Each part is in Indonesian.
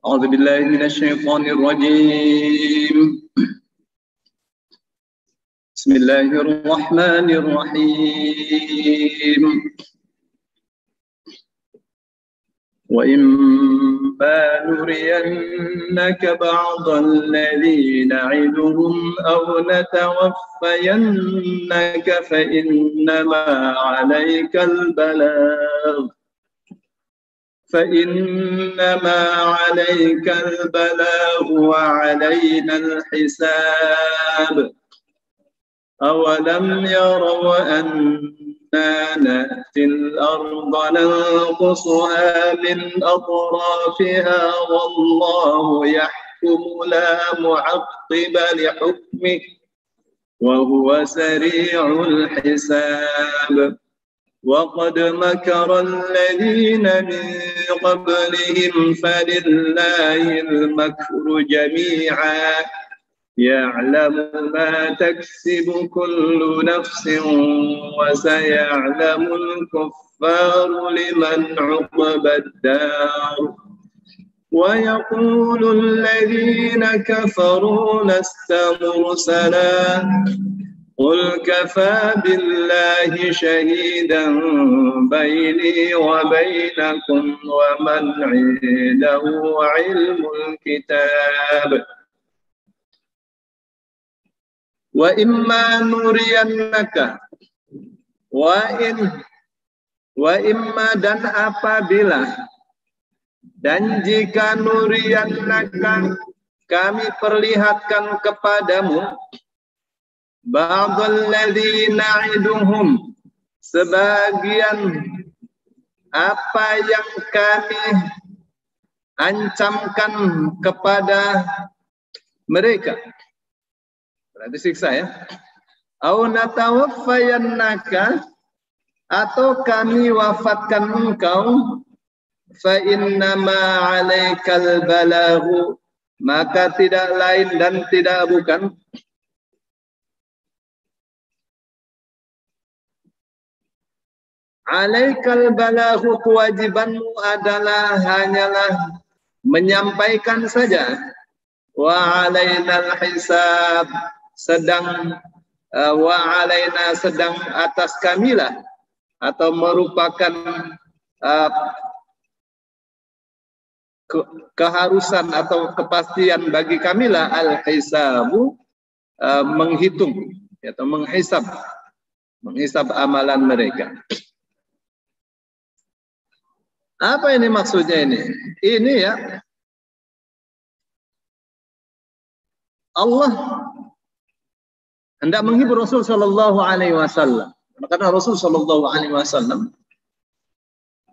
أعوذ بالله من الشيطان الرجيم. بسم الله الرحمن الرحيم. وإما نرينك بعض الذي نعدهم أو نتوفينك فإنما عليك البلاغ وعلينا الحساب. أولم يروا أنا نأتي الأرض ننقصها من أطرافها والله يحكم لا معقب لحكمه وهو سريع الحساب. وقد مكر الذين من قبلهم فلله المكر جميعا يعلم ما تكسب كل نفس وسيعلم الكفار لمن عقبى الدار. ويقول الذين كفروا لست مرسلا قل كفى بالله شهيدا بيني وبينكم ومن عنده علم الكتاب. وإما نرينك وإما dan apabila dan jika nuriyannaka kami perlihatkan kepadamu ba'dal ladzi na'iduhum sebagian apa yang kami ancamkan kepada mereka, berarti siksa ya. Au natawaffayannaka atau kami wafatkan engkau fa innama 'alaikal balaghu maka tidak lain dan tidak bukan alaikal balaghu kewajibanmu adalah hanyalah menyampaikan saja. Wa alainal hisab sedang atas kamilah atau merupakan keharusan atau kepastian bagi kamilah al-hisabu menghitung atau menghisab amalan mereka. Apa ini maksudnya ini? Ini ya, Allah hendak menghibur Rasul Shallallahu Alaihi Wasallam. Karena Rasul Shallallahu Alaihi Wasallam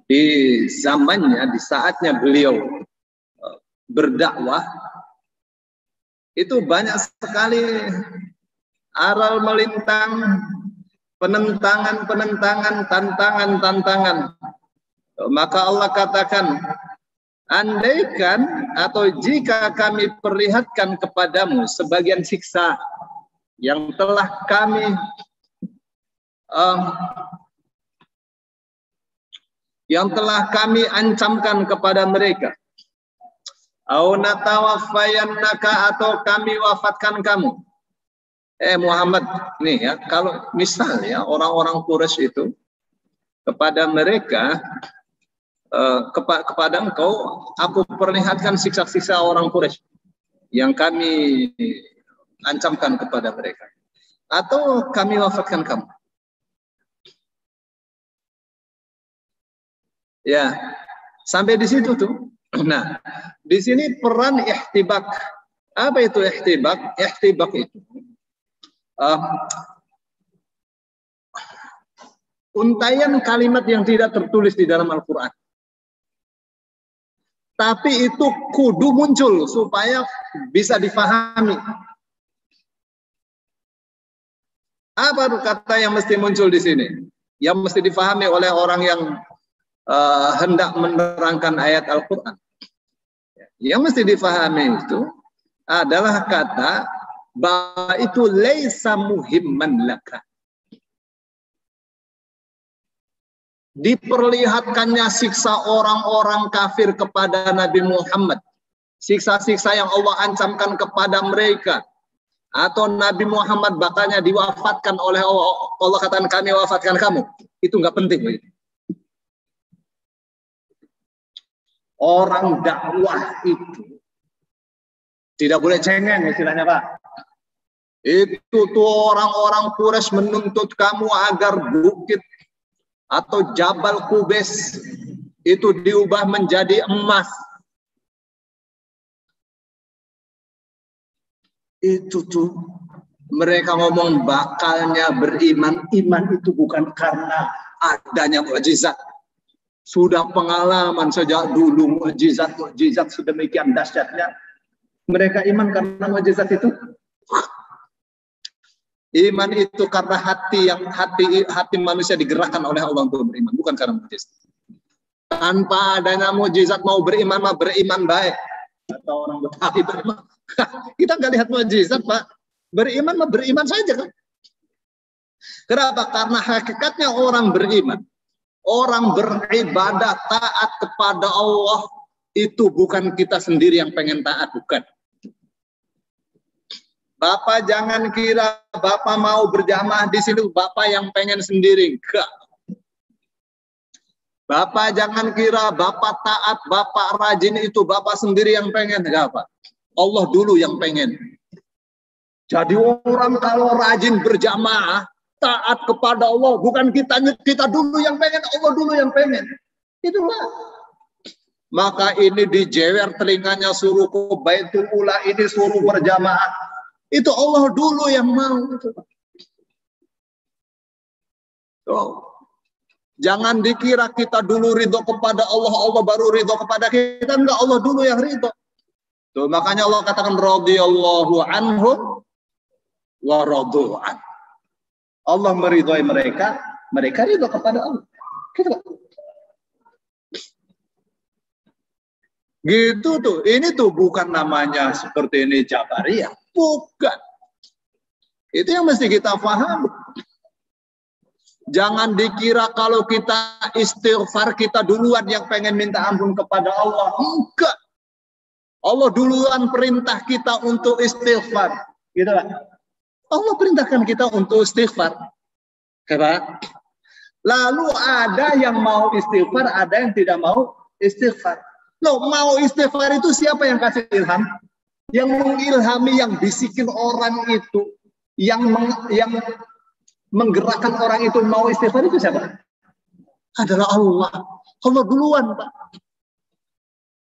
di zamannya, di saatnya beliau berdakwah, itu banyak sekali aral melintang, penentangan, tantangan. Maka Allah katakan, andaikan atau jika kami perlihatkan kepadamu sebagian siksa yang telah kami ancamkan kepada mereka, au natawaffayannaka atau kami wafatkan kamu. Muhammad nih ya, kalau misal ya orang-orang Quraisy itu kepada mereka kepada engkau aku perlihatkan siksa-siksa orang Quraisy yang kami ancamkan kepada mereka, atau kami wafatkan kamu. Ya, sampai di situ tuh. Nah, di sini peran ihtibak. Apa itu ihtibak? Ihtibak itu untaian kalimat yang tidak tertulis di dalam Al-Quran. Tapi itu kudu muncul supaya bisa difahami. Apa kata yang mesti muncul di sini? Yang mesti difahami oleh orang yang hendak menerangkan ayat Al-Quran. Yang mesti difahami itu adalah kata bahwa itu laisa muhimman laka. Diperlihatkannya siksa orang-orang kafir kepada Nabi Muhammad siksa-siksa yang Allah ancamkan kepada mereka, atau Nabi Muhammad bakalnya diwafatkan oleh Allah, Allah katakan kami wafatkan kamu, itu nggak penting. Orang dakwah itu tidak boleh cengeng istilahnya, Pak. Itu tuh orang-orang Quraisy menuntut kamu agar bukit atau Jabal Qubais itu diubah menjadi emas. Itu tuh mereka ngomong bakalnya beriman. Iman itu bukan karena adanya mukjizat. Sudah pengalaman sejak dulu mukjizat sedemikian dahsyatnya. Mereka iman karena mukjizat itu. Iman itu karena hati manusia digerakkan oleh Allah untuk beriman, bukan karena mukjizat. Tanpa adanya mukjizat mau beriman mah beriman baik. Atau orang Betawi beriman. Kita nggak lihat mukjizat, Pak. Beriman mah beriman saja kan. Kenapa? Karena hakikatnya orang beriman, orang beribadah taat kepada Allah itu bukan kita sendiri yang pengen taat, bukan. Bapak jangan kira Bapak mau berjamaah di sini Bapak yang pengen sendiri, enggak. Bapak jangan kira Bapak taat, Bapak rajin itu Bapak sendiri yang pengen, enggak, Pak. Allah dulu yang pengen. Jadi orang kalau rajin berjamaah, taat kepada Allah, bukan kita dulu yang pengen, Allah dulu yang pengen. Itulah. Maka ini dijewer telinganya suruh ke Baitul Ula, ini suruh berjamaah. Itu Allah dulu yang mau. Jangan dikira kita dulu ridho kepada Allah, Allah baru ridho kepada kita. Enggak, Allah dulu yang ridho. Tuh, makanya Allah katakan radhiyallahu anhum wa radu'an. Allah meridhoi mereka, mereka ridho kepada Allah. Gitu tuh. Ini tuh bukan namanya seperti ini Jabariyah, bukan. Itu yang mesti kita paham. Jangan dikira kalau kita istighfar kita duluan yang pengen minta ampun kepada Allah. Enggak. Allah duluan perintah kita untuk istighfar. Gitu Pak. Allah perintahkan kita untuk istighfar. Pak. Lalu ada yang mau istighfar, ada yang tidak mau istighfar. Loh, mau istighfar itu siapa yang kasih ilham? Yang mengilhami, yang bisikin orang itu, yang menggerakkan orang itu mau istighfar itu siapa? Adalah Allah. Allah duluan, Pak.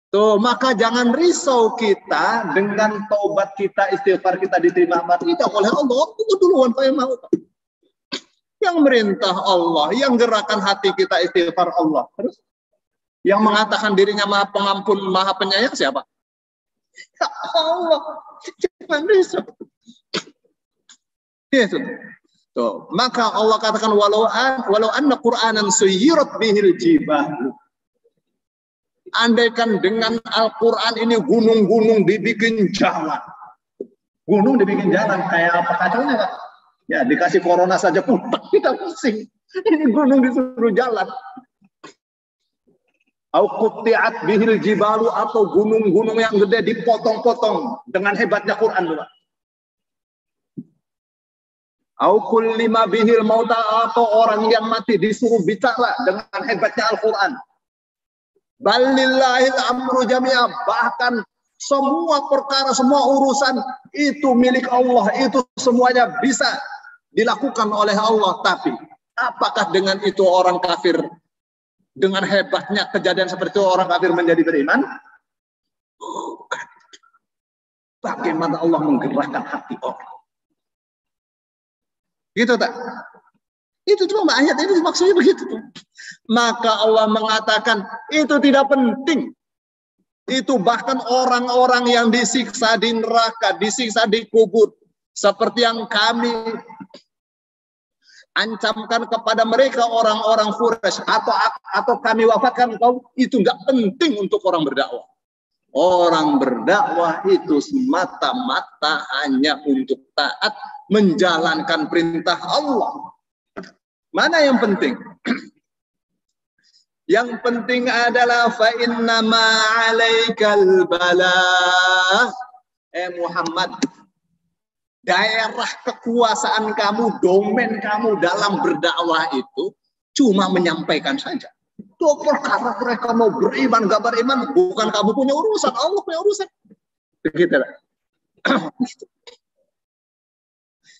Tuh, maka jangan risau kita dengan taubat kita, istighfar kita diterima mati kita oleh Allah. Itu duluan Pak yang mau. Yang merintah Allah, yang gerakan hati kita istighfar Allah. Terus yang mengatakan dirinya Maha Pengampun, Maha Penyayang siapa? Ya Allah. Jangan risau. Itu. Tuh, maka Allah katakan walau anna Qur'anan suyirat bihil jibah. Andaikan dengan Al-Quran ini gunung-gunung dibikin jalan. Gunung dibikin jalan, kayak apa kacaunya Pak? Ya dikasih corona saja putak, kita pusing. Ini gunung disuruh jalan. Au qutti'at bihil jibalu, atau gunung-gunung yang gede dipotong-potong dengan hebatnya Quran Pak. Au kullima bihil mauta, atau orang yang mati disuruh bicara dengan hebatnya Al-Quran. Balillahil amru jami'ah, bahkan semua perkara, semua urusan itu milik Allah, itu semuanya bisa dilakukan oleh Allah. Tapi apakah dengan itu orang kafir, dengan hebatnya kejadian seperti itu orang kafir menjadi beriman? Bukan. Bagaimana Allah menggerakkan hati orang? Gitu tak? Itu cuma ayat ini maksudnya begitu. Maka Allah mengatakan itu tidak penting. Itu bahkan orang-orang yang disiksa di neraka, disiksa di kubur, seperti yang kami ancamkan kepada mereka orang-orang Quraisy, atau kami wafatkan kau, itu nggak penting untuk orang berdakwah. Orang berdakwah itu semata-mata hanya untuk taat menjalankan perintah Allah. Mana yang penting? Yang penting adalah fa innama 'alaikal balah. Muhammad, daerah kekuasaan kamu, domain kamu dalam berdakwah itu cuma menyampaikan saja. Itu perkara mereka mau beriman, gak beriman, bukan kamu punya urusan, Allah punya urusan. Begitu.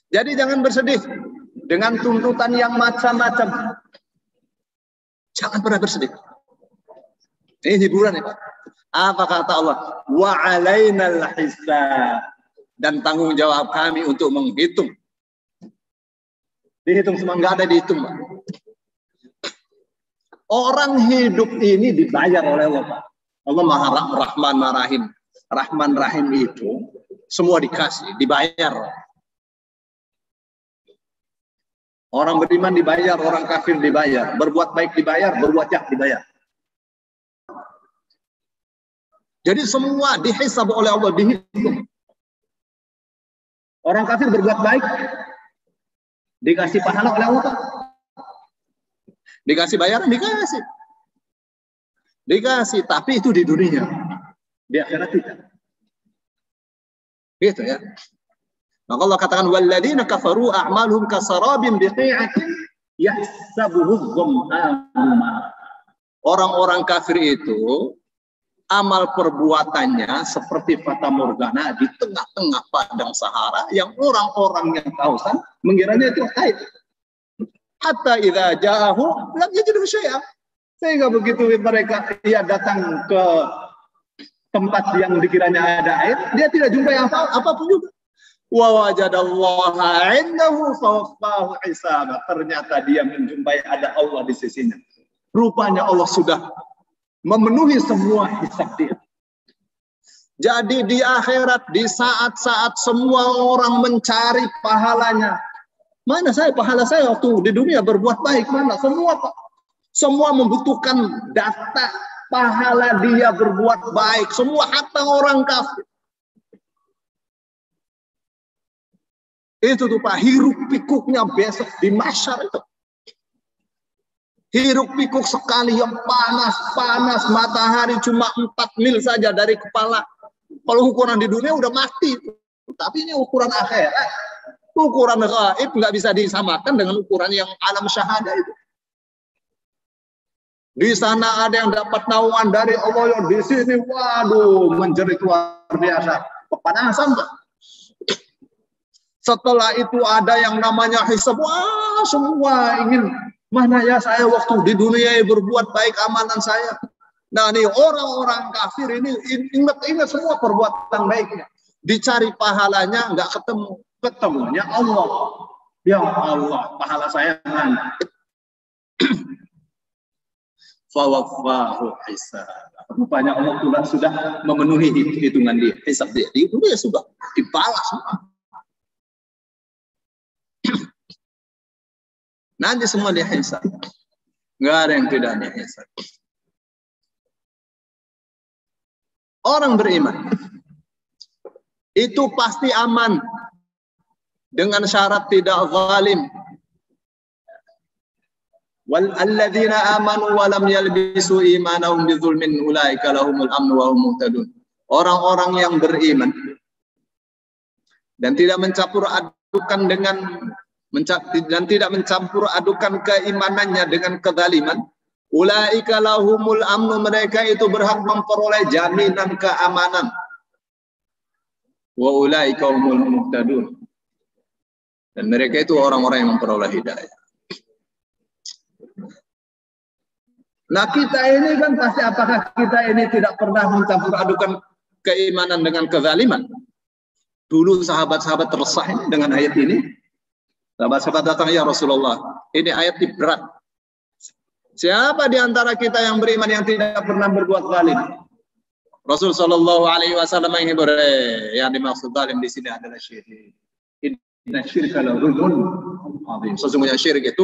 Jadi jangan bersedih dengan tuntutan yang macam-macam. Jangan pernah bersedih. Ini hiburan ya Pak. Apa kata Allah? Wa 'alainal hisab. Dan tanggung jawab kami untuk menghitung. Dihitung semua, nggak ada dihitung Pak. Orang hidup ini dibayar oleh Allah Pak. Allah Maha Rahman Rahim. Rahman Rahim itu semua dikasih, dibayar. Orang beriman dibayar, orang kafir dibayar, berbuat baik dibayar, berbuat jahat dibayar. Jadi semua dihisab oleh Allah, dihitung. Orang kafir berbuat baik, dikasih pahala oleh Allah. Dikasih bayaran, dikasih. Dikasih, tapi itu di dunia. Di akhirat tidak. Gitu ya. Maka Allah katakan walladzina kafaru a'maluhum kasarabin biqi'atin yahsabuhu dhama'an. Orang-orang kafir itu amal perbuatannya seperti fata morgana di tengah-tengah padang Sahara yang orang-orang yang kehausan mengiranya itu air. Hatta idza ja'ahu lam yajidu syai'a. Sehingga begitu mereka datang ke tempat yang dikiranya ada air, dia tidak jumpai apapun juga. Wa wajadallaha 'indahu fawaffahu hisaba. Ternyata dia menjumpai ada Allah di sisinya. Rupanya Allah sudah memenuhi semua hisab dia. Jadi di akhirat, di saat-saat semua orang mencari pahalanya, mana saya pahala saya waktu di dunia berbuat baik, mana semua Pak. Semua membutuhkan data pahala dia berbuat baik, semua hatta orang kafir. Itu tuh Pak, hiruk pikuknya besok di mahsyar itu. Hiruk pikuk sekali yang panas, matahari cuma 4 mil saja dari kepala. Kalau ukuran di dunia udah mati. Tapi ini ukuran akhirat. Ukuran gaib nggak bisa disamakan dengan ukuran yang alam syahadah itu. Di sana ada yang dapat naungan dari Allah, di sini waduh menjerit luar biasa. Kepanasan Pak. Setelah itu ada yang namanya hisab. Wah, semua ingin, mana ya saya waktu di dunia berbuat baik amalan saya. Nah, ini orang-orang kafir ini ingat-ingat semua perbuatan baiknya. Dicari pahalanya nggak ketemu. Ketemunya Allah. Ya Allah, pahala saya mana? Fawaffahu hisab. Rupanya Allah sudah memenuhi hitungan dia, hisab dia. Itu dia sudah dibalas semua. Nanti semua dihisab. Nggak ada yang tidak dihisab. Orang beriman itu pasti aman dengan syarat tidak zalim. Walladzina amanu wa lam yalbisu imanahum bidzulmin ulaika lahumul amnu wa hum muhtadun. Orang-orang yang beriman dan tidak mencampur adukan keimanannya dengan kezaliman, ulaika lahumul amnu, mereka itu berhak memperoleh jaminan keamanan. Wa ulaika humul muhtadun, dan mereka itu orang-orang yang memperoleh hidayah. Nah, kita ini kan pasti, apakah kita ini tidak pernah mencampur adukan keimanan dengan kezaliman? Dulu sahabat-sahabat resah dengan ayat ini. Sahabat-sahabat datang, ya Rasulullah, ini ayat berat. Siapa di antara kita yang beriman yang tidak pernah berbuat zalim? Rasul Shallallahu Alaihi Wasallam menghibur, yang dimaksud zalim di sini adalah syirik. Inna syirka la zulmun azim. Sesungguhnya syirik itu